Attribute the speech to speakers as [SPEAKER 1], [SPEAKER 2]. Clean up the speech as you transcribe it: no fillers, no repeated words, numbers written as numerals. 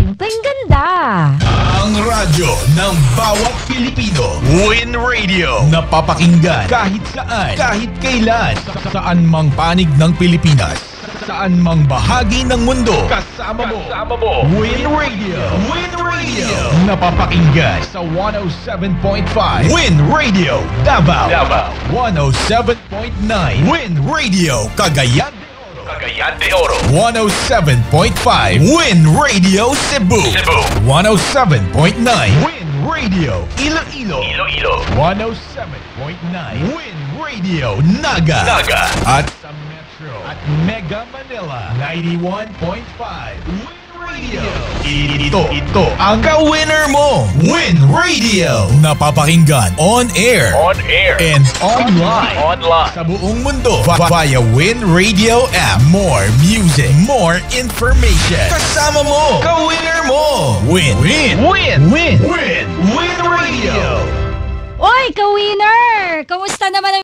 [SPEAKER 1] Ang ganda!
[SPEAKER 2] Ang radyo ng bawat Pilipino. Win Radio. Napapakinggan kahit saan, kahit kailan. Saan mang panig ng Pilipinas. Saan mang bahagi ng mundo. Kasama mo. Win Radio. Win Radio. Napapakinggan sa 107.5. Win Radio Davao. 107.9. Win Radio Cagayan de Oro. 107.5 Win Radio Cebu. 107.9 Win Radio Iloilo. 107.9 Win Radio Naga. At sa Metro at Mega Manila 91.5 Win Radio. Ito ang ka-winner mo. Win Radio. Napapakinggan on air and online sa buong mundo via Win Radio app. More music, more information. Kasama mo, ka-winner mo. Win Radio.
[SPEAKER 1] Oy, ka-winner! Kamusta naman ang